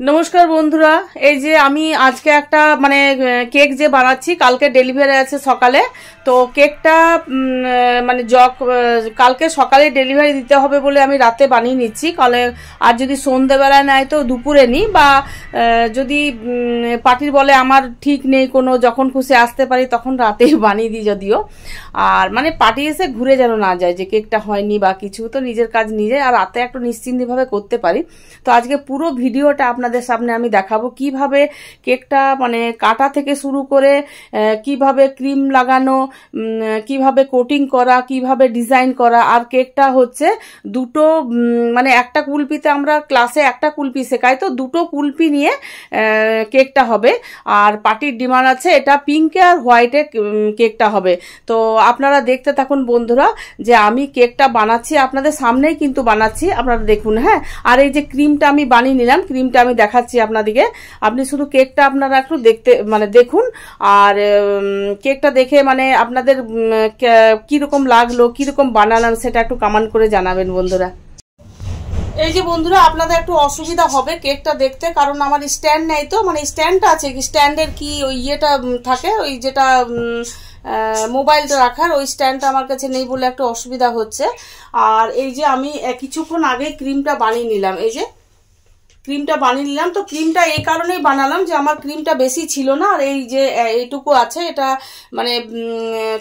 নমস্কার বন্ধুরা, এই যে আমি আজকে একটা কেক যে বানাচ্ছি, কালকে ডেলিভারি আছে সকালে। তো কেকটা কালকে সকালে ডেলিভারি দিতে হবে বলে আমি রাতে বানিয়ে নিচ্ছি। আর যদি সন্ধ্যেবেলায় নেয় তো দুপুরে নিই, বা যদি পার্টির বলে আমার ঠিক নেই কোনো, যখন খুশি আসতে পারি তখন রাতেই বানিয়ে দিই। যদিও আর পার্টি এসে ঘুরে যেন না যায় যে কেকটা হয়নি বা কিছু, তো নিজের কাজ নিজে আর রাতে একটু নিশ্চিন্তভাবে করতে পারি। তো আজকে পুরো ভিডিওটা আপনাদের সামনে আমি দেখাবো কিভাবে কেকটা কাটা থেকে শুরু করে কিভাবে ক্রিম লাগানো, কিভাবে কোটিং করা, কিভাবে ডিজাইন করা। আর কেকটা হচ্ছে দুটো একটা কুলপিতে, আমরা ক্লাসে একটা কুলপি শেখাই, তো দুটো কুলপি নিয়ে কেকটা হবে। আর পার্টির ডিমান্ড আছে এটা পিঙ্কে আর হোয়াইটে কেকটা হবে। তো আপনারা দেখতে থাকুন বন্ধুরা, যে আমি কেকটা বানাচ্ছি আপনাদের সামনেই কিন্তু বানাচ্ছি, আপনারা দেখুন। হ্যাঁ, আর এই যে ক্রিমটা আমি বানিয়ে নিলাম, ক্রিমটা আমি দেখাচ্ছি আপনাদেরকে। আপনি শুধু কেকটা আপনারা একটু দেখুন, আর কেকটা দেখে আপনাদের কিরকম লাগলো, কিরকম বানালাম সেটা একটু কমেন্ট করে জানাবেন বন্ধুরা। এই যে বন্ধুরা, আপনাদের একটু অসুবিধা হবে কেকটা দেখতে, কারণ আমার স্ট্যান্ড নেই। তো স্ট্যান্ডটা আছে, স্ট্যান্ডের কি ওই ইয়েটা থাকে, ওই যেটা মোবাইলটা রাখার ওই স্ট্যান্ডটা আমার কাছে নেই বলে একটু অসুবিধা হচ্ছে। আর এই যে আমি কিছুক্ষণ আগে ক্রিমটা বানিয়ে নিলাম, এই যে ক্রিমটা বানিয়ে নিলাম। তো ক্রিমটা এই কারণেই বানালাম যে আমার ক্রিমটা বেশি ছিল না, আর এই যে এইটুকু আছে, এটা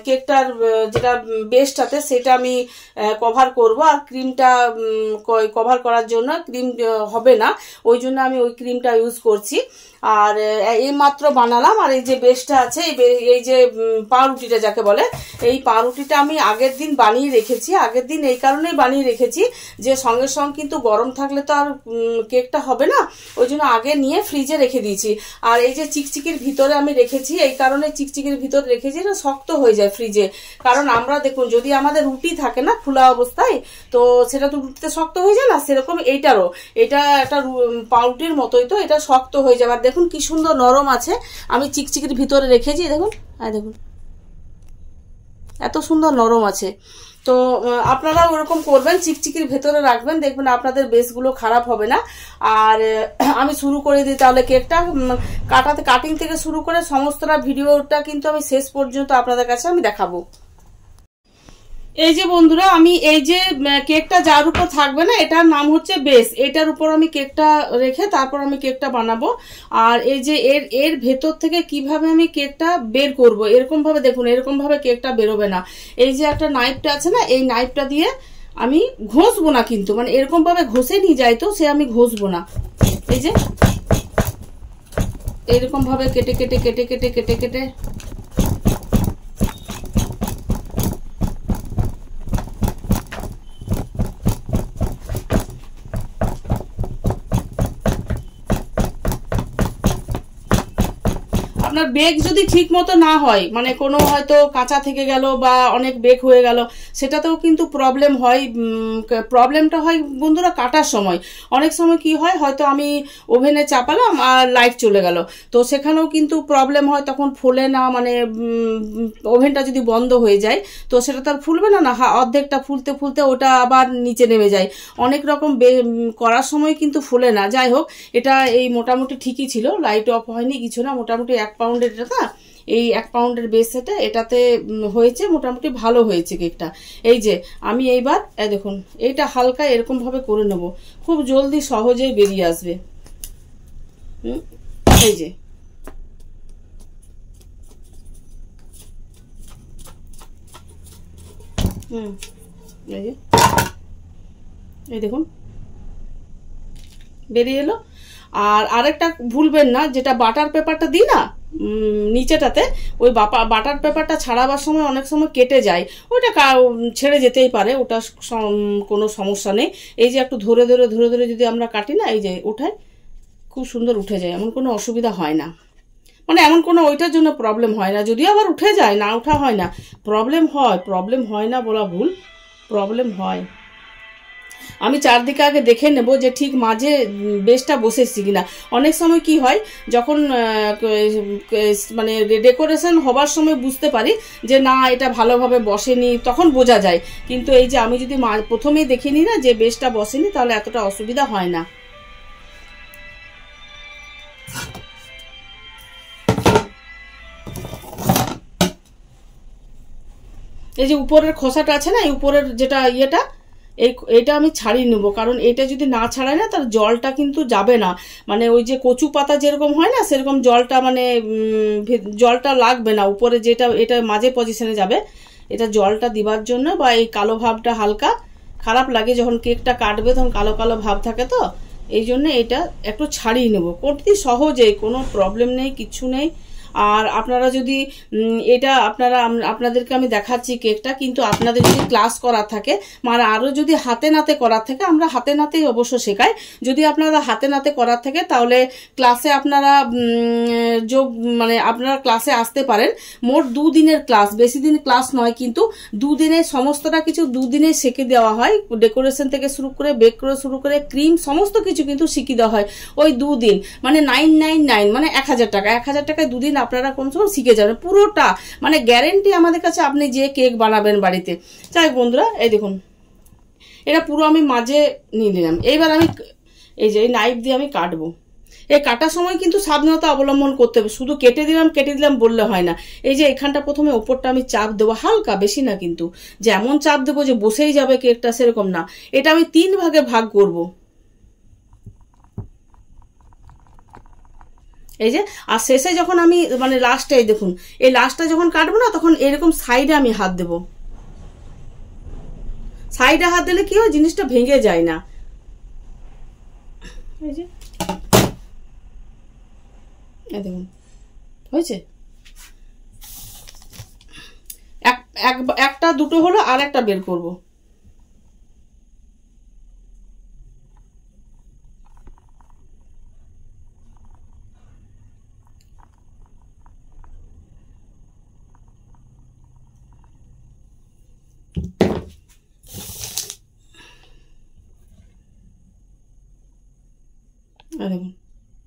কেকটার যেটা বেসটাতে সেটা আমি কভার করব। আর ক্রিমটা কভার করার জন্য ক্রিম হবে না, ওই জন্য আমি ওই ক্রিমটা ইউজ করছি। আর এই মাত্র বানালাম। আর এই যে বেসটা আছে, এই যে পাউরুটিটা যাকে বলে, এই পাউরুটিটা আমি আগের দিন বানিয়ে রেখেছি। আগের দিন এই কারণেই বানিয়ে রেখেছি যে সঙ্গে সঙ্গে কিন্তু গরম থাকলে তো আর কেকটা হবে না, ওই জন্য আগে নিয়ে ফ্রিজে রেখে দিয়েছি। আর এই যে চিকচিকির ভিতরে আমি রেখেছি, এই কারণে চিকচিকির ভিতরে রেখেছি, এটা শক্ত হয়ে যায় ফ্রিজে। কারণ আমরা দেখুন, যদি আমাদের রুটি থাকে না খোলা অবস্থায়, তো সেটা তো রুটিতে শক্ত হয়ে যায় না, সেরকম এইটারও, এটা একটা পাউরুটির মতোই, তো এটা শক্ত হয়ে যাবে। আর দেখুন কি সুন্দর নরম আছে, আমি চিকচিকির ভিতরে রেখেছি, দেখুন, হ্যাঁ দেখুন এত সুন্দর নরম আছে। তো আপনারা ওরকম করবেন, চিকচিকির ভেতরে রাখবেন, দেখবেন আপনাদের বেসগুলো খারাপ হবে না। আর আমি শুরু করে দিই তাহলে কেকটা। কাটিং থেকে শুরু করে সমস্তটা ভিডিওটা কিন্তু আমি শেষ পর্যন্ত আপনাদের কাছে আমি দেখাবো। এই যে বন্ধুরা, আমি এই যে কেকটা যার উপর থাকবে না, এটার নাম হচ্ছে বেস, এটার উপর আমি কেকটা রেখে তারপর আমি কেকটা বানাবো। আর এই যে এর ভেতর থেকে কিভাবে আমি কেকটা বের করব, এরকম ভাবে দেখুন, এরকম ভাবে কেকটা বেরোবে না। এই যে একটা নাইফটা আছে না, এই নাইফটা দিয়ে আমি ঘষবো না, কিন্তু এরকম ভাবে ঘষে নিয়ে যাই, তো সে আমি ঘষবো না। এই যে এরকম ভাবে কেটে কেটে কেটে কেটে কেটে কেটে আপনার বেক যদি ঠিক মতো না হয়, কোনো হয়তো কাঁচা থেকে গেল বা অনেক বেক হয়ে গেল, সেটাতেও কিন্তু প্রবলেম হয়। প্রবলেমটা হয় বন্ধুরা কাটার সময়। অনেক সময় কি হয়, হয়তো আমি ওভেনে চাপালাম আর লাইট চলে গেল, তো সেখানেও কিন্তু প্রবলেম হয়, তখন ফুলে না, ওভেনটা যদি বন্ধ হয়ে যায় তো সেটা তো আর ফুলবে না, অর্ধেকটা ফুলতে ফুলতে ওটা আবার নিচে নেমে যায়। অনেক রকম করার সময় কিন্তু ফুলে না। যাই হোক, এটা এই মোটামুটি ঠিকই ছিল, লাইট অফ হয়নি কিছু না, মোটামুটি 1 পাউন্ডের এটা, এই 1 পাউন্ডের বেস সেটা, এটাতে হয়েছে, মোটামুটি ভালো হয়েছে কেকটা। এই যে আমি এইবার দেখুন, এইটা হালকা এরকম ভাবে করে নেব, খুব জলদি সহজেই বেরিয়ে আসবে। এই যে এই দেখুন বেরিয়ে এলো। আর আরেকটা ভুলবেন না, যেটা বাটার পেপারটা দিই না নিচেটাতে, ওই বাটার পেপারটা ছাড়াবার সময় অনেক সময় কেটে যায়, ওইটা ছেড়ে যেতেই পারে, ওটা কোনো সমস্যা নেই। এই যে একটু ধরে ধরে ধরে ধরে যদি আমরা কাটি না, এই যে উঠাই, খুব সুন্দর উঠে যায়, এমন কোনো অসুবিধা হয় না। এমন কোনো ওইটার জন্য প্রবলেম হয় না। যদিও আবার উঠে যায়, না উঠা হয় না, প্রবলেম হয় না বলা ভুল, প্রবলেম হয়। আমি চারদিকে আগে দেখে নেব যে ঠিক মাঝে বেসটা বসেছি কিনা। অনেক সময় কি হয়, যখন ডেকোরেশন হবার সময় বুঝতে পারি যে না এটা ভালোভাবে বসেনি, তখন বোঝা যায়। কিন্তু এই যে আমি যদি প্রথমেই দেখে নিই না যে বেসটা বসেনি, তাহলে এতটা অসুবিধা হয় না। এই যে উপরের খোসাটা আছে না, এই উপরের যেটা ইয়েটা, এইটা আমি ছাড়িয়ে নেবো, কারণ এটা যদি না ছাড়াই না তার জলটা কিন্তু যাবে না, মানে ওই যে কচু পাতা যেরকম হয় না সেরকম জলটা, মানে জলটা লাগবে না উপরে, যেটা এটা মাঝে পজিশনে যাবে, এটা জলটা দিবার জন্য। বা এই কালো ভাবটা হালকা খারাপ লাগে যখন কেকটা কাটবে, তখন কালো কালো ভাব থাকে, তো এই জন্য এটা একটু ছাড়িয়ে নেব। করতে সহজেই, কোনো প্রবলেম নেই, কিচ্ছু নেই। আর আপনারা যদি এটা আপনাদেরকে আমি দেখাচ্ছি কেকটা, কিন্তু আপনাদের যদি ক্লাস করা থাকে, মানে আরও যদি হাতে নাতে করার থাকে, আমরা হাতে নাতেই অবশ্য শেখাই। যদি আপনারা হাতে নাতে করার থাকে তাহলে ক্লাসে আপনারা মানে আপনারা ক্লাসে আসতে পারেন। মোট 2 দিনের ক্লাস, বেশি দিন ক্লাস নয়, কিন্তু 2 দিনে সমস্তটা কিছু 2 দিনে শিখিয়ে দেওয়া হয়। ডেকোরেশন থেকে শুরু করে, বেক করে শুরু করে, ক্রিম সমস্ত কিছু কিন্তু শিখিয়ে দেওয়া হয় ওই 2 দিন, মানে 999, মানে 1000 টাকা। 1000 টাকায় 2 দিন আপনারা কোন সময় শিখে যাবেন পুরোটা, মানে গ্যারেন্টি আমাদের কাছে, আপনি যে কেক বানাবেন বাড়িতে। যাই বন্ধুরা, এই দেখুন এটা পুরো আমি মাঝে নিয়ে নিলাম। এইবার আমি এই যে নাইফ দিয়ে আমি কাটবো। এই কাটার সময় কিন্তু সাবধানতা অবলম্বন করতে হবে, শুধু কেটে দিলাম বললে হয় না। এই যে এখানটা প্রথমে ওপরটা আমি চাপ দেবো, হালকা, বেশি না কিন্তু, যেমন চাপ দেবো যে বসেই যাবে কেকটা সেরকম না। এটা আমি 3 ভাগে ভাগ করব। এই যে, আর শেষে যখন আমি মানে লাস্টে দেখুন, এই লাস্টটা যখন কাটবো না, তখন এরকম সাইডে আমি হাত দেবো। সাইডে হাত দিলে কি হয়, জিনিসটা ভেঙে যায় না। এই যে দেখুন হয়েছে, একটা দুটো হলো, আর একটা বের করব। দেখুন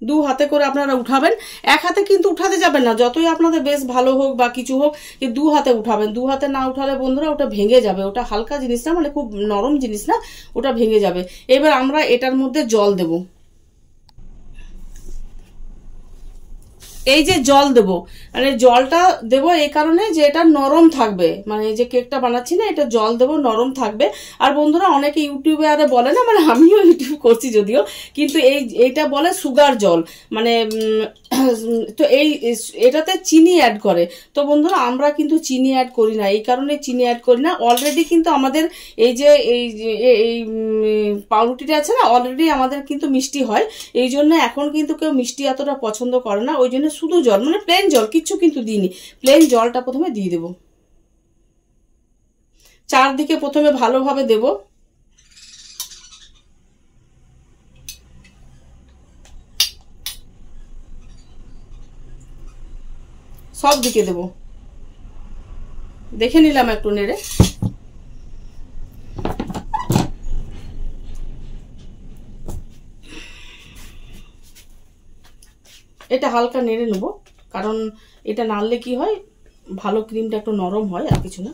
2 হাতে করে আপনারা উঠাবেন। 1 হাতে কিন্তু উঠাতে যাবেন না, যতই আপনাদের বেশ ভালো হোক বা কিছু হোক, 2 হাতে উঠাবেন। 2 হাতে না উঠালে বন্ধুরা ওটা ভেঙে যাবে, ওটা হালকা জিনিস না, মানে খুব নরম জিনিস না, ওটা ভেঙে যাবে। এবার আমরা এটার মধ্যে জল দেব। এই যে জল দেব, মানে জলটা দেব এই কারণে যে এটা নরম থাকবে, মানে এই যে কেকটা বানাচ্ছি না, এটা জল দেব, নরম থাকবে। আর বন্ধুরা অনেকে ইউটিউবে আরে বলে না, মানে আমিও ইউটিউব করছি যদিও, কিন্তু এইটা বলে সুগার জল, মানে তো এটাতে চিনি অ্যাড করে। তো বন্ধুরা আমরা কিন্তু চিনি অ্যাড করি না, এই কারণে চিনি অ্যাড করি না। অলরেডি কিন্তু আমাদের এই যে এই পাউরুটিটা আছে না, অলরেডি আমাদের কিন্তু মিষ্টি হয়, এই জন্য এখন কিন্তু কেউ মিষ্টি এতটা পছন্দ করে না, ওই জন্য শুধু জল, মানে প্লেন জল, কিচ্ছু কিন্তু দিইনি, প্লেন জলটা প্রথমে দিয়ে দেব। চারদিকে প্রথমে ভালোভাবে দেব, সব দিকে দেব। দেখে নিলাম একটু নেড়ে। এটা হালকা নেড়ে নেব, কারণ এটা নাড়লে কি হয়, ভালো ক্রিমটা একটু নরম হয়, আর কিছু না।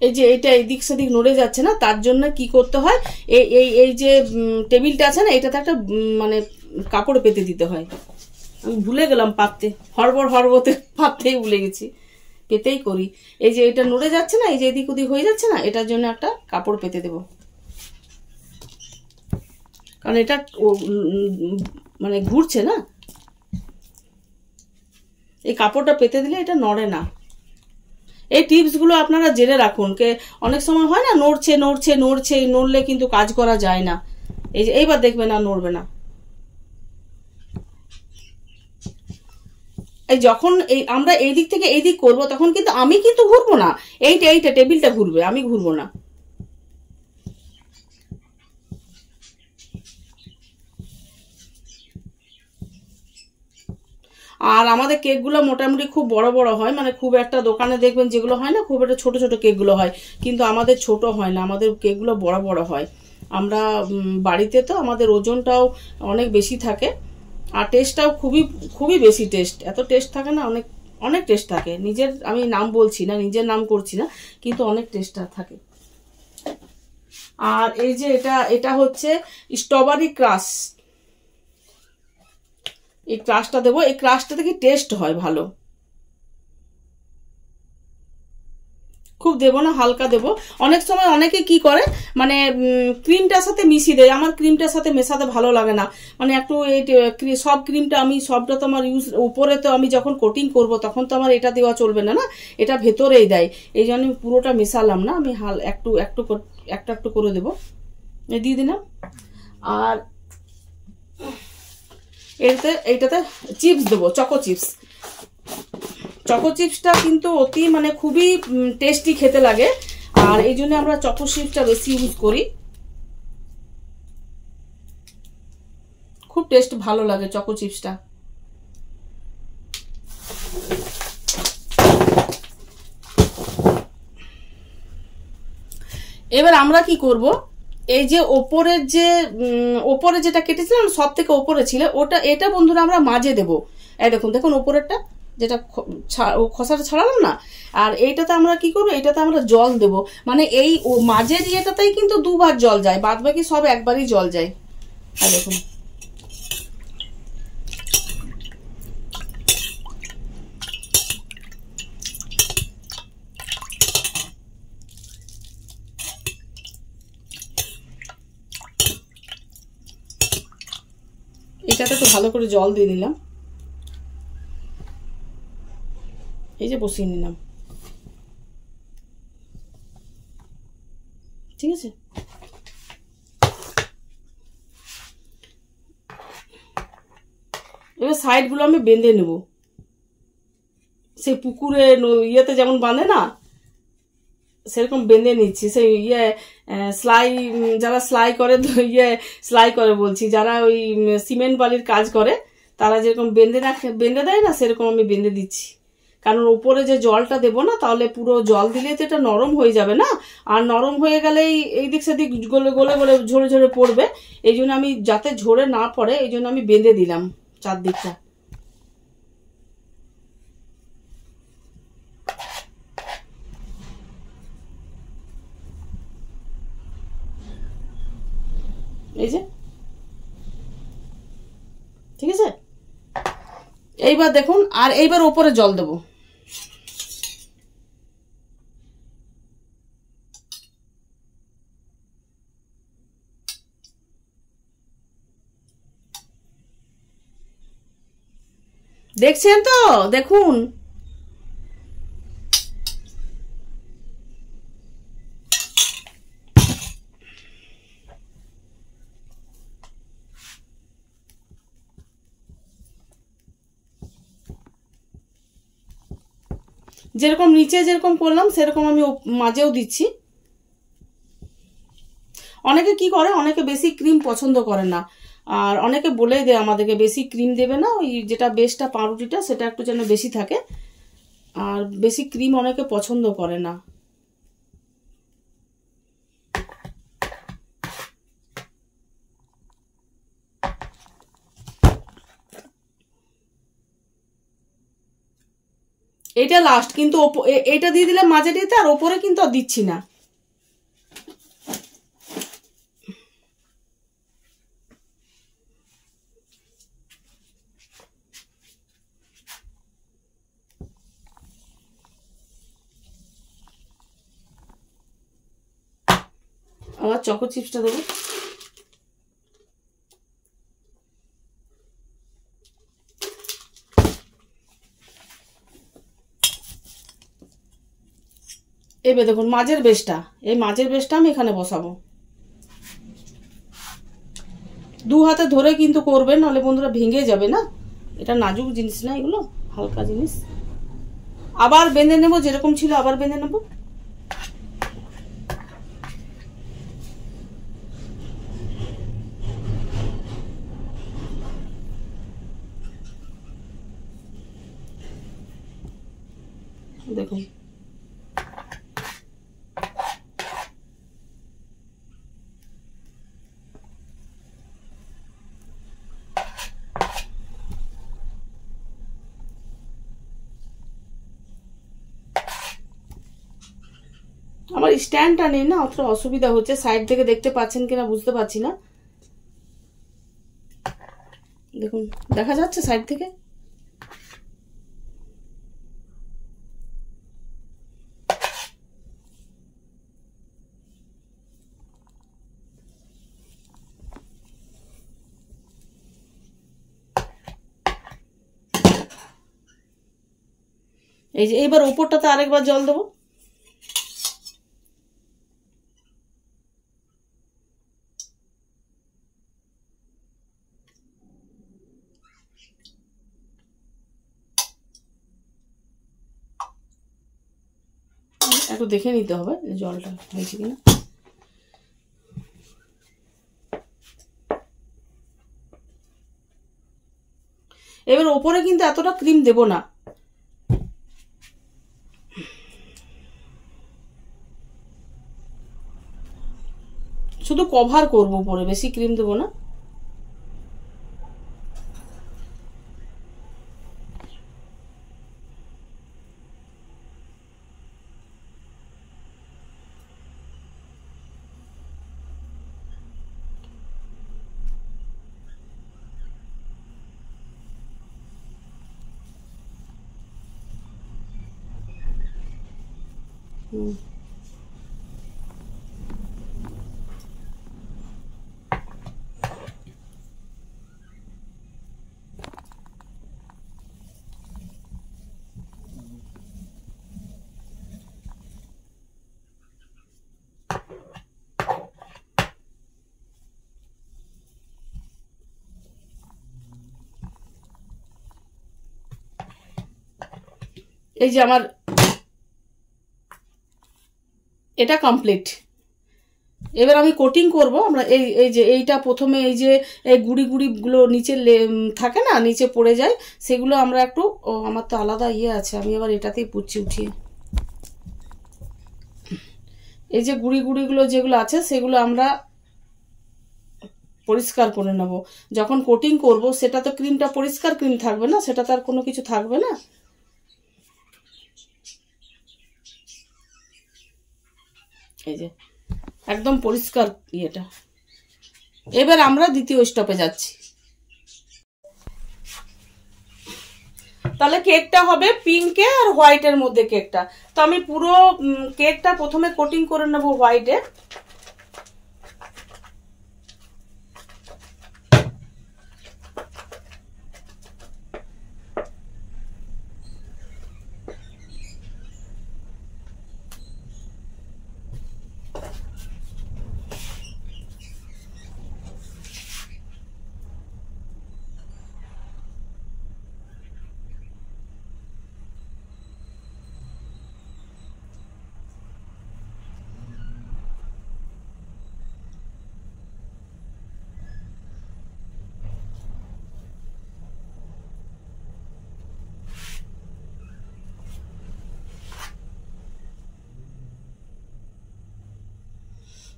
এই যে এটা এদিক সেদিক নড়ে যাচ্ছে না, তার জন্য কি করতে হয়, এই যে টেবিলটা আছে না, এটাতে একটা মানে কাপড় পেতে দিতে হয়। আমি ভুলে গেলাম পাততে, হরবতে পাততেই ভুলে গেছি, পেতেই করি। এই যে এটা নড়ে যাচ্ছে না, এই যে এদিক ওদিক হয়ে যাচ্ছে না, এটার জন্য একটা কাপড় পেতে দেব, কারণ এটা মানে ঘুরছে না, এই কাপড়টা পেতে দিলে এটা নড়ে না। এই টিপসগুলো আপনারা জেনে রাখুন, কে অনেক সময় হয় না, নড়লে কিন্তু কাজ করা যায় না। এই যে এইবার দেখবে না, নড়বে না। এই যখন আমরা এই দিক থেকে এই দিক করবো, তখন কিন্তু আমি কিন্তু ঘুরবো না, এইটা টেবিলটা ঘুরবে, আমি ঘুরবো না। আর আমাদের কেকগুলো মোটামুটি খুব বড় বড় হয়, মানে খুব একটা দোকানে দেখবেন যেগুলো হয় না, খুব একটা ছোট ছোট কেকগুলো হয়, কিন্তু আমাদের ছোট হয় না, আমাদের কেকগুলো বড় বড় হয়। আমরা বাড়িতে তো আমাদের ওজনটাও অনেক বেশি থাকে, আর টেস্টটাও খুবই বেশি টেস্ট, এত টেস্ট থাকে না, অনেক টেস্ট থাকে। নিজের আমি নাম বলছি না, নিজের নাম করছি না, কিন্তু অনেক টেস্ট থাকে। আর এই যে এটা হচ্ছে স্ট্রবেরি ক্রাশ, এই ক্রাশটা দেবো, এই ক্রাশটা থেকে টেস্ট হয় ভালো। খুব দেবো না, হালকা দেবো। অনেক সময় অনেকে কি করে মানে ক্রিমটার সাথে মিশিয়ে দেয়, আমার ক্রিমটার সাথে মেশাতে ভালো লাগে না। মানে একটু এই সব ক্রিমটা আমি সবটা তো আমার ইউজ, উপরে তো আমি যখন কোটিং করব তখন তো আমার এটা দেওয়া চলবে না, না এটা ভেতরেই দেয়, এই জন্য আমি পুরোটা মেশালাম না, আমি একটু একটু একটু করে দেবো, দিয়ে দিলাম। আর এইটাতে চিপস দেবো, চকো চিপস। চকো চিপসটা কিন্তু অতি মানে খুবই টেস্টি খেতে লাগে, আর এই জন্য আমরা চকো চিপসটা বেশি ইউজ করি, খুব টেস্ট ভালো লাগে চকো চিপসটা। এবার আমরা কি করব, এই যে ওপরে যেটা কেটেছিলাম সব থেকে ওপরে ছিল ওটা, এটা বন্ধুরা আমরা মাঝে দেবো। এই দেখুন, দেখুন ওপরেরটা যেটা খোসাটা ছাড়ালাম না, আর এইটাতে আমরা কি করবো, এটাতে আমরা জল দেব, মানে এই মাঝের ইয়েটাতেই কিন্তু দুবার জল যায়, বাদ বাকি সব একবারই জল যায়। আর দেখুন এটাতে তো ভালো করে জল দিয়ে দিলাম, এই যে বসিয়ে নিলাম, ঠিক আছে। এবার সাইডগুলো আমি বেঁধে নেব, সেই পুকুরে ইয়েতে যেমন বাঁধে না সেরকম বেঁধে নিচ্ছি। সেই সেলাই, যারা সেলাই করে সেলাই করে বলছি, যারা ওই সিমেন্ট বালির কাজ করে তারা যেরকম বেঁধে দেয় না, সেরকম আমি বেঁধে দিচ্ছি। কারণ উপরে যে জলটা দেবো না, তাহলে পুরো জল দিলে তো এটা নরম হয়ে যাবে না, আর নরম হয়ে গেলেই এই দিক সেদিক গলে গলে গলে ঝরে ঝরে পড়বে। এই জন্য আমি যাতে ঝরে না পড়ে এই জন্য আমি বেঁধে দিলাম চারদিকটা। এই যে ঠিক আছে। এইবার দেখুন, আর এইবার ওপরে জল দেবো। দেখছেন তো, দেখুন যেরকম নিচে যেরকম করলাম সেরকম আমি মাঝেও দিচ্ছি। অনেকে কি করে, অনেকে বেশি ক্রিম পছন্দ করে না, আর অনেকে বলেই দেয় আমাদেরকে বেশি ক্রিম দেবে না, ওই যেটা বেসটা পাউরুটিটা সেটা একটু যেন বেশি থাকে, আর বেশি ক্রিম অনেকে পছন্দ করে না। এটা লাস্ট, কিন্তু এটা দিয়ে দিলে মাঝে দিতে, আর ওপরে কিন্তু আর দিচ্ছি না। আবার চকো চিপসটা দেবো। এবার দেখুন মাঝের বেসটা, এই মাঝের বেসটা আমি এখানে বসাবো। দু হাতে ধরে কিন্তু করবেন, নাহলে বন্ধুরা ভেঙে যাবে না, এটা নাজুক জিনিস না, এগুলো হালকা জিনিস। আবার বেঁধে নেবো, যেরকম ছিল আবার বেঁধে নেবো। দেখুন আমার স্ট্যান্ডটা নেই না, অতটা অসুবিধা হচ্ছে, সাইড থেকে দেখতে পাচ্ছেন কিনা বুঝতে পারছি না। দেখুন দেখা যাচ্ছে সাইড থেকে। এই যে এবার উপরটাতে আরেকবার জল দেবো। একটু দেখে নিতে হবে জলটা হয়েছে কিনা। এবার ওপরে কিন্তু এতটা ক্রিম দেব না, শুধু কভার করবো, উপরে বেশি ক্রিম দেবো না। এই যে আমার এটা কমপ্লিট। এবার আমি কোটিং করব। আমরা এই যে এইটা প্রথমে এই যে এই গুড়ি গুড়িগুলো নিচে থাকে না, নিচে পড়ে যায়, সেগুলো আমরা একটু, আমার তো আলাদা ইয়ে আছে, আমি আবার এটাতেই পুচ্ছি উঠিয়ে। এই যে গুড়ি গুড়িগুলো যেগুলো আছে সেগুলো আমরা পরিষ্কার করে নেব। যখন কোটিং করব সেটা তো ক্রিমটা পরিষ্কার ক্রিম থাকবে না, সেটা তার কোনো কিছু থাকবে না। এই যে একদম পরিষ্কার ইয়েটা। এবার আমরা দ্বিতীয় স্টপে যাচ্ছি। তাহলে কেকটা হবে পিঙ্কে আর হোয়াইটের মধ্যে কেকটা। তো আমি পুরো কেকটা প্রথমে কোটিং করে নেব হোয়াইটে।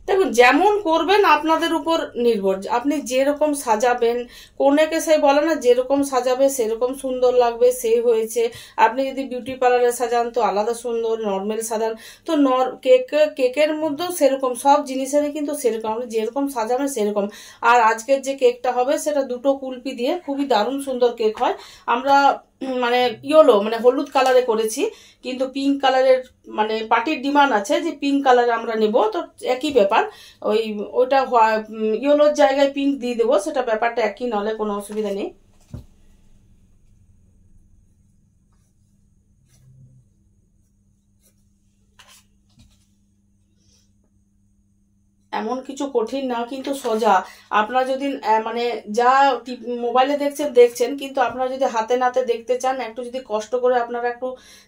দেখুন যেমন করবেন আপনাদের উপর নির্ভর, আপনি যেরকম সাজাবেন, কোনেকে সে বলে না যেরকম সাজাবে সেরকম সুন্দর লাগবে, সে হয়েছে। আপনি যদি বিউটি পার্লারে সাজান তো আলাদা সুন্দর, নর্মাল সাজান তো কেকের মধ্যেও সেরকম, সব জিনিসেরই কিন্তু সেরকম, আপনি যেরকম সাজাবেন সেরকম। আর আজকের যে কেকটা হবে সেটা দুটো কুলপি দিয়ে খুবই দারুণ সুন্দর কেক হয়। আমরা মানে ইয়েলো মানে হলুদ কালারে করেছি, কিন্তু পিঙ্ক কালারের মানে পার্টির ডিমান্ড আছে যে পিঙ্ক কালারে আমরা নেব, তো একই ব্যাপার। ওইটা ইয়েলোর জায়গায় পিঙ্ক দিয়ে দেবো, সেটা ব্যাপারটা একই, নলে কোনো অসুবিধা নেই। এমন কিছু কঠিন না, কিন্তু সোজা। আপনারা যদি মানে যা মোবাইলে দেখছেন, কিন্তু আপনারা যদি হাতে নাতে দেখতে চান, একটু যদি কষ্ট করে আপনারা একটু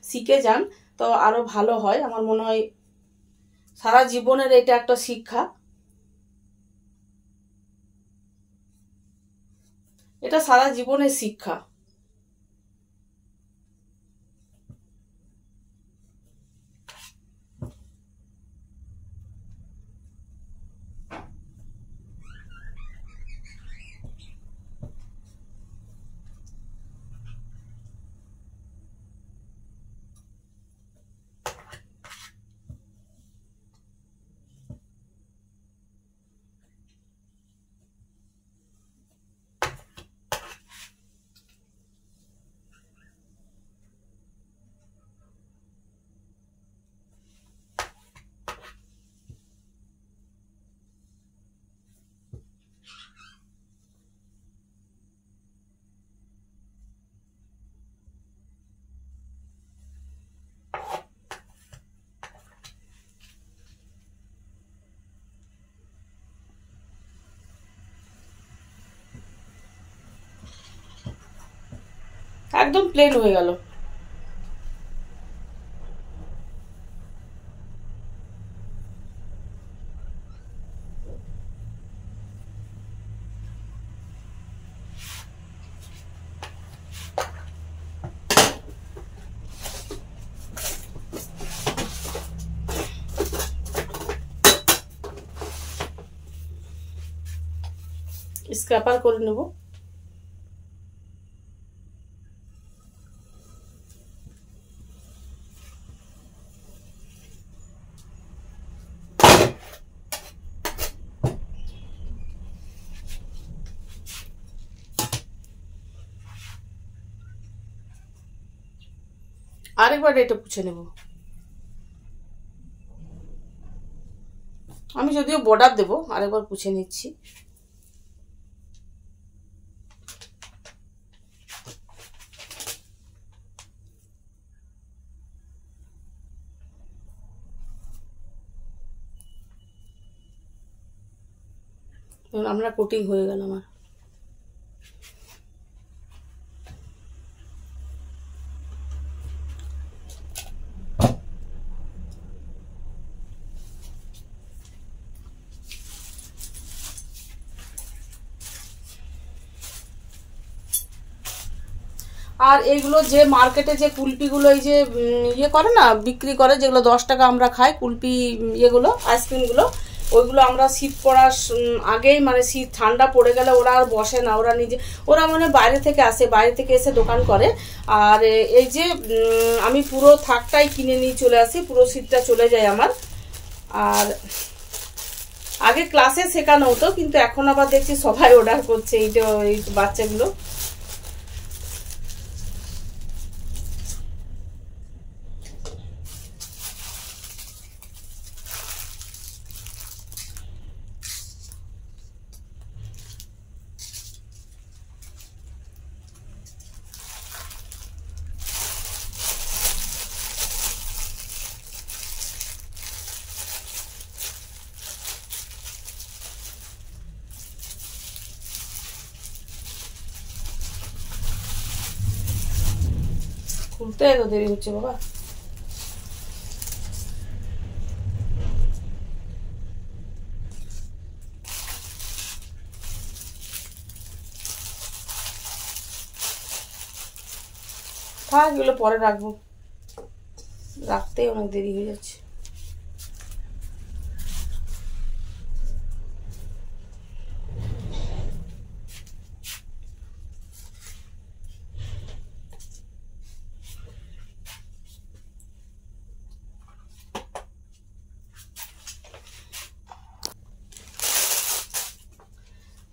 শিখে যান তো আরো ভালো হয়। আমার মনে হয় সারা জীবনের এটা একটা শিক্ষা, এটা সারা জীবনের শিক্ষা। একদম প্লেন হয়ে গেল। স্ক্র্যাপার করে নেব। আরেকবার এটা পুছে নেব। আমি যদিও বর্ডার দেবো, আরেকবার পুছে নিচ্ছি। আমরা কোটিং হয়ে গেল আমার। আর এইগুলো যে মার্কেটে যে কুলপিগুলো এই যে ইয়ে করে না, বিক্রি করে, যেগুলো 10 টাকা আমরা খাই কুলপি, ইয়েগুলো আইসক্রিমগুলো, ওইগুলো আমরা শীত পড়ার আগেই, মানে শীত ঠান্ডা পড়ে গেলে ওরা আর বসে না, ওরা নিজে, ওরা মানে বাইরে থেকে আসে, বাইরে থেকে এসে দোকান করে। আর এই যে আমি পুরো থাকটাই কিনে নিয়ে চলে আসি, পুরো শীতটা চলে যায় আমার। আর আগে ক্লাসে শেখানো হতো, কিন্তু এখন আবার দেখছি সবাই অর্ডার করছে এইটা, এই বাচ্চাগুলো। খুলতে এত দেরি হচ্ছে বাবা। থাক, এগুলো পরে রাখবো, রাখতেই অনেক দেরি হয়ে যাচ্ছে।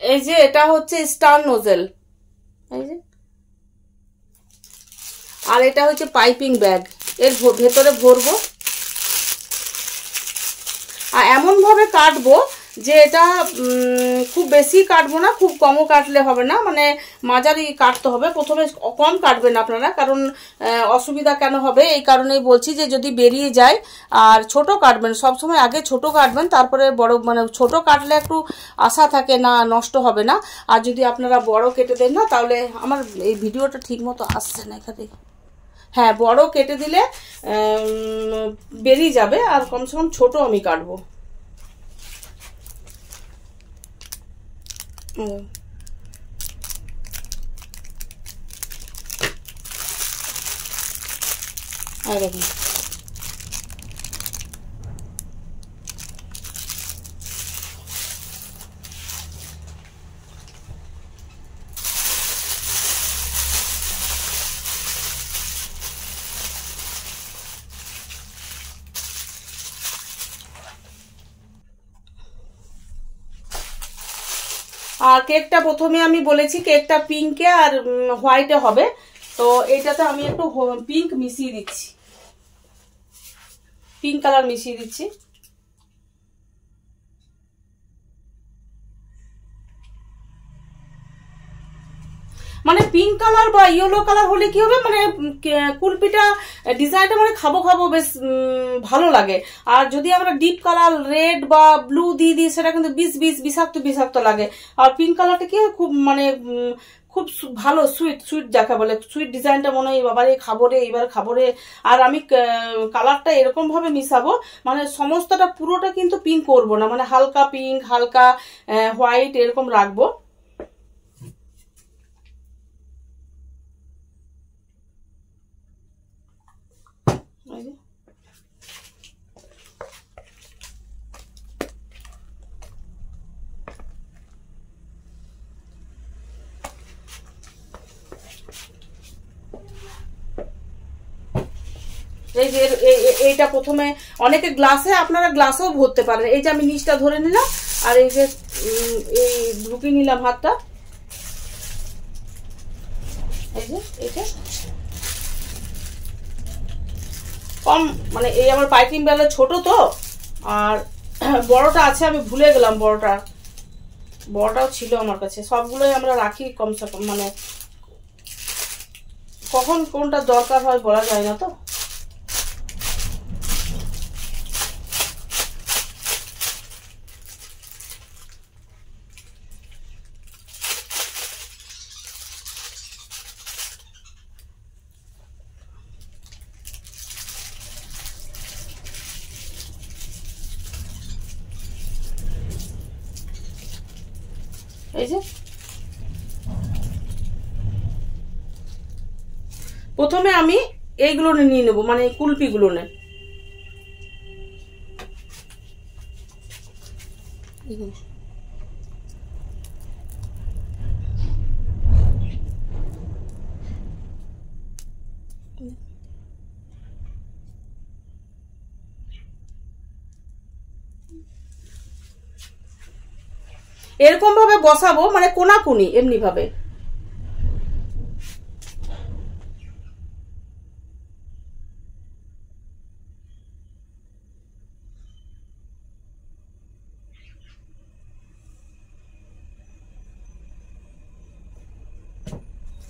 এই যে এটা হচ্ছে স্টার নোজেল, এই যে, আর এটা হচ্ছে পাইপিং ব্যাগ, এর ভেতরে ভরবো। আর এমন ভাবে কাটবো যে এটা খুব বেশি কাটবো না, খুব কমও কাটলে হবে না, মানে মাঝারি কাটতে হবে। প্রথমে কম কাটবেন আপনারা, কারণ অসুবিধা কেন হবে এই কারণেই বলছি, যে যদি বেরিয়ে যায়। আর ছোট কাটবেন সবসময়, আগে ছোট কাটবেন, তারপরে বড়, মানে ছোট কাটলে একটু আশা থাকে না নষ্ট হবে না। আর যদি আপনারা বড় কেটে দেন না, তাহলে আমার এই ভিডিওটা ঠিক মতো আসছে না এখানে। হ্যাঁ, বড় কেটে দিলে বেরিয়ে যাবে, আর কমসে কম ছোট আমি কাটবো। দেখুন, আর কেকটা প্রথমে আমি বলেছি কেকটা পিঙ্কে আর হোয়াইটে হবে, তো এটাতে আমি একটু পিঙ্ক মিশিয়ে দিচ্ছি, পিঙ্ক কালার মিশিয়ে দিচ্ছি। মানে পিঙ্ক কালার বা ইয়েলো কালার হলে কি হবে, মানে কুলপিটা ডিজাইনটা মানে খাবো খাবো বেশ ভালো লাগে। আর যদি আমরা ডিপ কালার রেড বা ব্লু দিয়ে দিই সেটা কিন্তু বিষাক্ত বিষাক্ত লাগে। আর পিঙ্ক কালারটা কি খুব মানে খুব ভালো সুইট সুইট যাকে বলে, সুইট ডিজাইনটা মনে হয় বাবারে খাবো রে, এবার খাবো রে। আর আমি কালারটা এরকম ভাবে মিশাবো, মানে সমস্তটা পুরোটা কিন্তু পিঙ্ক করবো না, মানে হালকা পিঙ্ক হালকা হোয়াইট এরকম রাখবো। এই যে এইটা প্রথমে অনেকে গ্লাসে, আপনারা গ্লাসেও ভরতে পারেন। এই যে আমি নিচটা ধরে নিলাম আর এই যে এই ঢুকিয়ে নিলাম হাতটা, এই যে এইটা কম মানে এই আমার পাইপিং বেলা ছোট তো, আর বড়টা আছে আমি ভুলে গেলাম, বড়টাও ছিল আমার কাছে। সবগুলোই আমরা রাখি কমসে কম, মানে কখন কোনটা দরকার হয় বলা যায় না তো। এই যে প্রথমে আমি এইগুলো নিয়ে নেবো, মানে কুলপি গুলো নে এরকম ভাবে বসাবো, মানে কোনাকুনি এমনি ভাবে।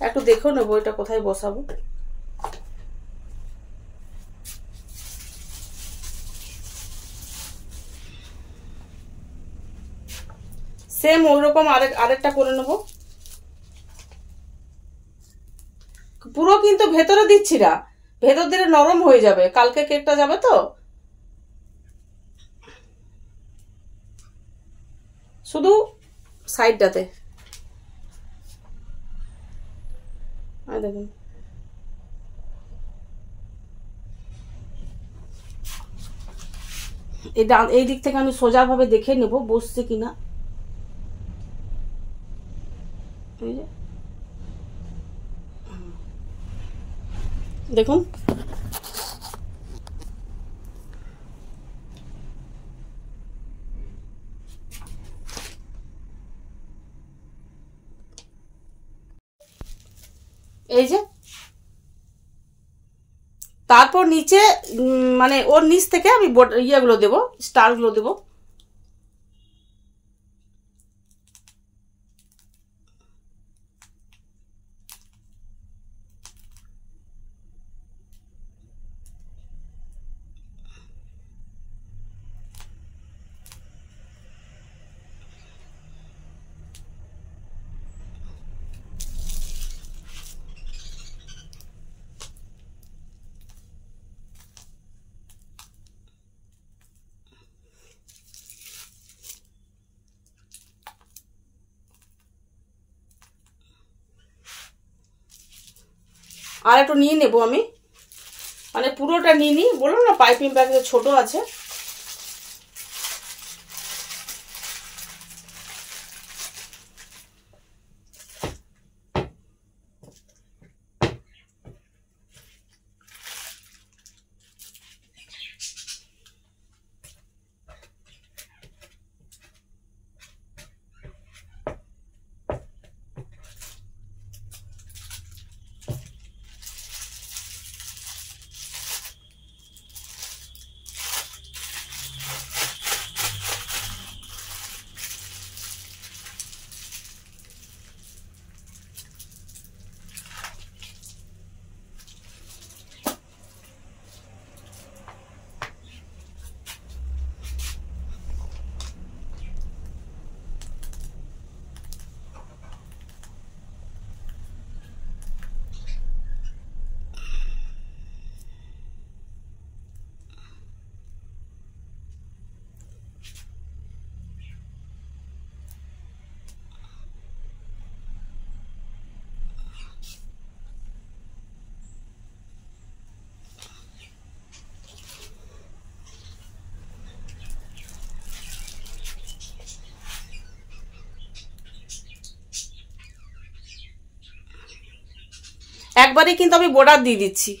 একটু দেখো নেবো এটা কোথায় বসাবো। সেম ওইরকম আরেকটা করে নেবো। পুরো কিন্তু ভেতরে দিচ্ছি না, ভেতর দিলে নরম হয়ে যাবে, কালকে কেকটা যাবে তো। শুধু সাইডটাতে দেখুন, এই দিক থেকে আমি সোজা ভাবে দেখে নেব বসছে কিনা। দেখুন এই যে, তারপর নিচে মানে ওর নিচ থেকে আমি ইয়েগুলো দেবো, স্টার গুলো দেবো। আর একটু নিয়ে নেবো আমি, মানে পুরোটা নিয়ে নিই, বললাম না পাইপিং ব্যাগ ছোট আছে। একবারে কিন্তু আমি বর্ডার দিয়ে দিচ্ছি।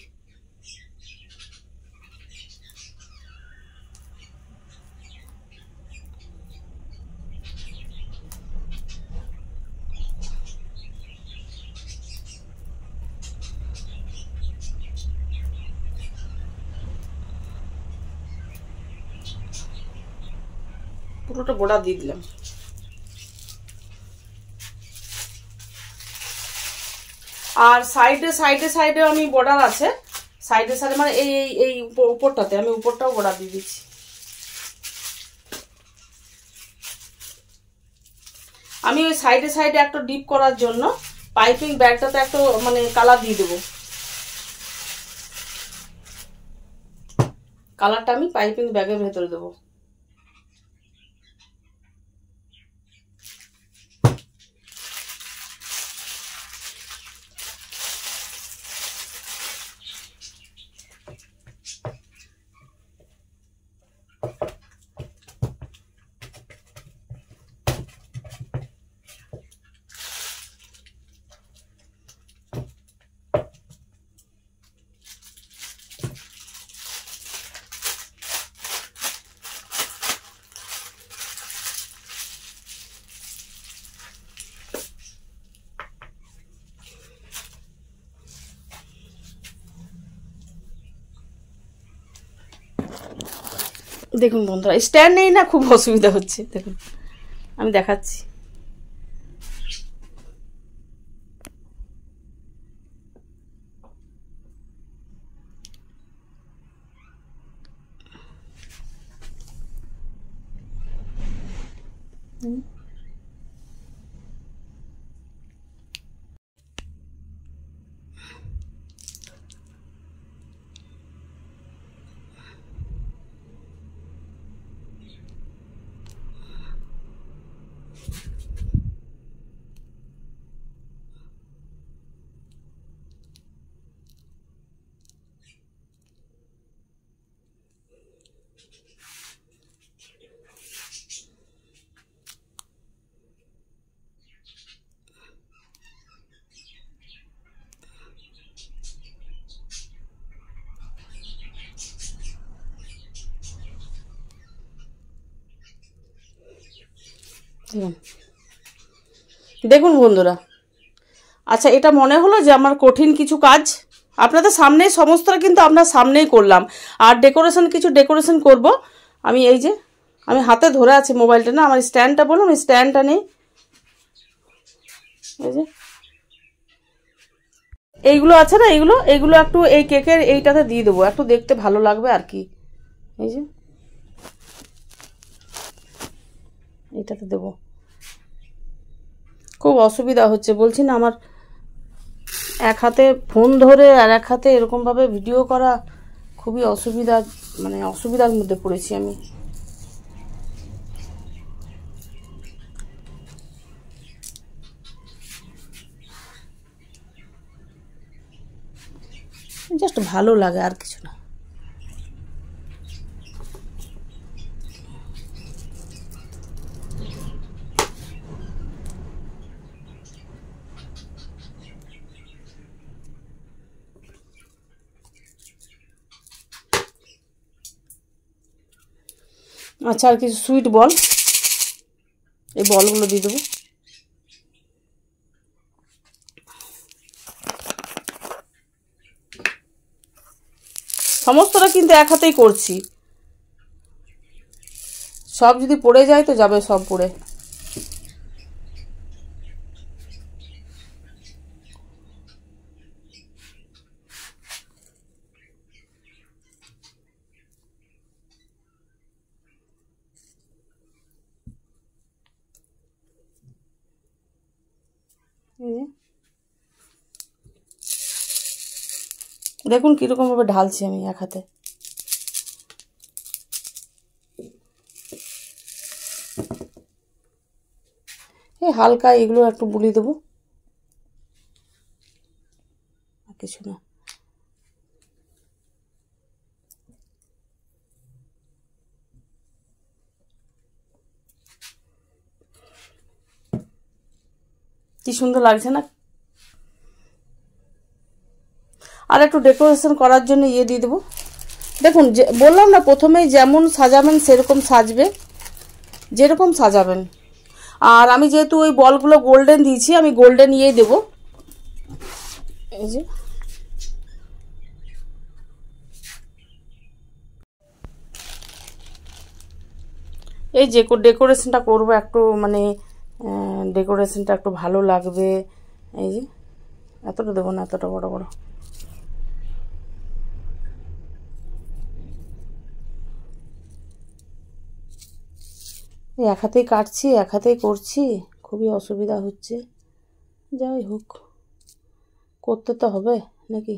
পুরোটা বর্ডার দিয়ে দিলাম। আর সাইডে সাইডে সাইডে আমি বর্ডার আছে, সাইডে সাইডে মানে এই এই উপরটাতে আমি উপরটাও বর্ডার দিয়ে দিচ্ছি। আমি ওই সাইডে সাইডে একটা ডিপ করার জন্য পাইপিং ব্যাগটাতে একটা মানে কালার দিয়ে দেবো। কালারটা আমি পাইপিং ব্যাগের ভেতরে দেবো। দেখুন বন্ধুরা, স্ট্যান্ড নেই না, খুব অসুবিধা হচ্ছে। দেখুন আমি দেখাচ্ছি। দেখুন বন্ধুরা, আচ্ছা এটা মনে হলো যে আমার কঠিন কিছু কাজ আপনাদের সামনেই, সমস্তটা কিন্তু আপনার সামনেই করলাম। আর ডেকোরেশন কিছু ডেকোরেশন করব আমি। এই যে আমি হাতে ধরে আছে মোবাইলটা, না আমার স্ট্যান্ডটা বললাম, স্ট্যান্ডটা নেই। এই যে এইগুলো আছে না, এইগুলো একটু এই কেকের এইটাতে দিয়ে দেবো, একটু দেখতে ভালো লাগবে আর কি। এই যে এইটাতে দেবো। খুব অসুবিধা হচ্ছে বলছি না, আমার এক হাতে ফোন ধরে আর এক হাতে এরকমভাবে ভিডিও করা খুবই অসুবিধা, মানে অসুবিধার মধ্যে পড়েছি আমি। জাস্ট ভালো লাগে আর কিছু না। আচ্ছা আর কিছু সুইট বল, এই বলগুলো দিয়ে দেবো। সমস্তটা কিন্তু এক হাতেই করছি, সব যদি পড়ে যায় তো যাবে সব পড়ে। দেখুন কিরকম ভাবে ঢালছি আমি এক হাতে। এই হালকা এগুলো একটু বুলিয়ে দেবো, আর কিছু না। কি সুন্দর লাগছে না? আর একটু ডেকোরেশন করার জন্য ইয়ে দিয়ে দেবো। দেখুন বললাম না প্রথমেই যেমন সাজাবেন সেরকম সাজবে, যেরকম সাজাবেন। আর আমি যেহেতু ওই বলগুলো গোল্ডেন দিয়েছি, আমি গোল্ডেন ইয়েই দেবো। এই যে এই যে ডেকোরেশনটা করবো একটু, মানে ডেকোরেশনটা একটু ভালো লাগবে। এই যে এতটা দেবো না, এতটা বড় বড়। এক হাতেই কাটছি, এক হাতেই করছি, খুবই অসুবিধা হচ্ছে। যাই হোক, করতে তো হবে নাকি।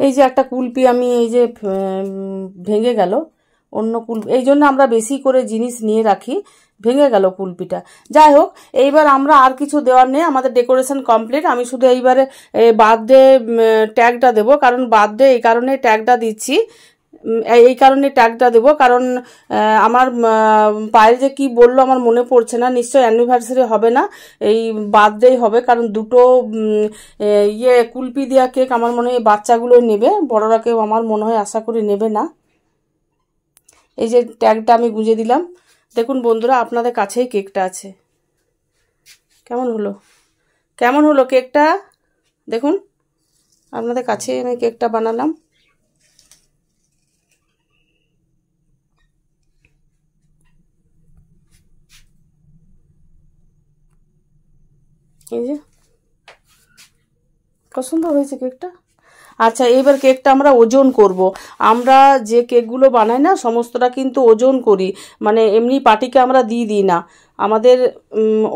এই যে একটা কুলপি আমি এই যে ভেঙে গেল, অন্য কুলপি, এই জন্য আমরা বেশি করে জিনিস নিয়ে রাখি, ভেঙে গেল কুলপিটা। যাই হোক, এইবার আমরা আর কিছু দেওয়ার নেই, আমাদের ডেকোরেশন কমপ্লিট। আমি শুধু এইবারে বার্থডে ট্যাগটা দেবো, কারণ বার্থডে এই কারণে ট্যাগটা দিচ্ছি, এই কারণে ট্যাগটা দেবো কারণ আমার পায়েল যে কি বললো আমার মনে পড়ছে না, নিশ্চয় অ্যানিভার্সারি হবে না, এই বার্থডেই হবে। কারণ দুটো ইয়ে কুলপি দেওয়া কেক আমার মনে হয় বাচ্চাগুলো নেবে, বড়রা কেউ আমার মনে হয় আশা করি নেবে না। এই যে ট্যাগটা আমি গুঁজে দিলাম। দেখুন বন্ধুরা, আপনাদের কাছেই কেকটা আছে। কেমন হলো, কেমন হলো কেকটা দেখুন, আপনাদের কাছেই আমি কেকটা বানালাম। এই যে পছন্দ হয়েছে কেকটা। আচ্ছা, এইবার কেকটা আমরা ওজন করব। আমরা যে কেকগুলো বানাই না সমস্তটা কিন্তু ওজন করি, মানে এমনি পার্টিকে আমরা দিই না, আমাদের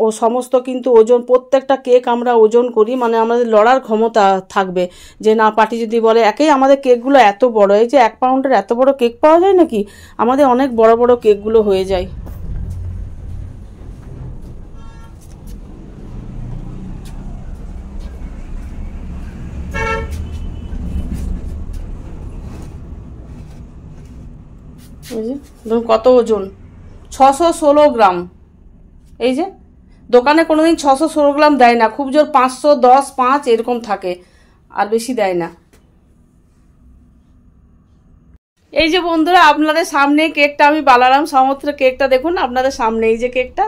ও সমস্ত কিন্তু ওজন, প্রত্যেকটা কেক আমরা ওজন করি, মানে আমাদের লড়ার ক্ষমতা থাকবে। যে না, পার্টি যদি বলে একেই আমাদের কেকগুলো এত বড়, এই যে 1 পাউন্ডের এত বড় কেক পাওয়া যায় নাকি, আমাদের অনেক বড় বড় কেকগুলো হয়ে যায়। ধরুন কত ওজন, 616 গ্রাম। এই যে দোকানে কোনোদিন 616 গ্রাম দেয় না, খুব জোর 510, 5 এরকম থাকে, আর বেশি দেয় না। এই যে বন্ধুরা, আপনাদের সামনে কেকটা আমি বানালাম, সমস্ত কেকটা দেখুন আপনাদের সামনে। এই যে কেকটা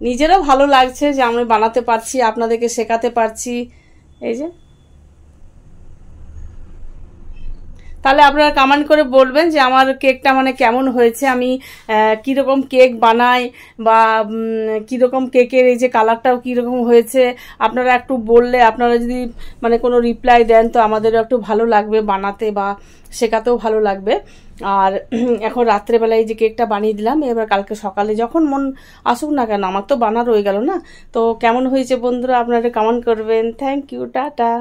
নিজেরও ভালো লাগছে যে আমি বানাতে পারছি, আপনাদেরকে শেখাতে পারছি। এই যে, তাহলে আপনারা কমেন্ট করে বলবেন যে আমার কেকটা মানে কেমন হয়েছে, আমি কীরকম কেক বানাই, বা কীরকম কেকের এই যে কালারটাও কীরকম হয়েছে। আপনারা একটু বললে, আপনারা যদি মানে কোনো রিপ্লাই দেন তো আমাদেরও একটু ভালো লাগবে, বানাতে বা শেখাতেও ভালো লাগবে। আর এখন রাত্রেবেলায় এই যে কেকটা বানিয়ে দিলাম, এবার কালকে সকালে যখন মন আসুক না কেন, আমার তো বানা রয়ে গেল না। তো কেমন হয়েছে বন্ধুরা, আপনারা কমেন্ট করবেন। Thank you, tata.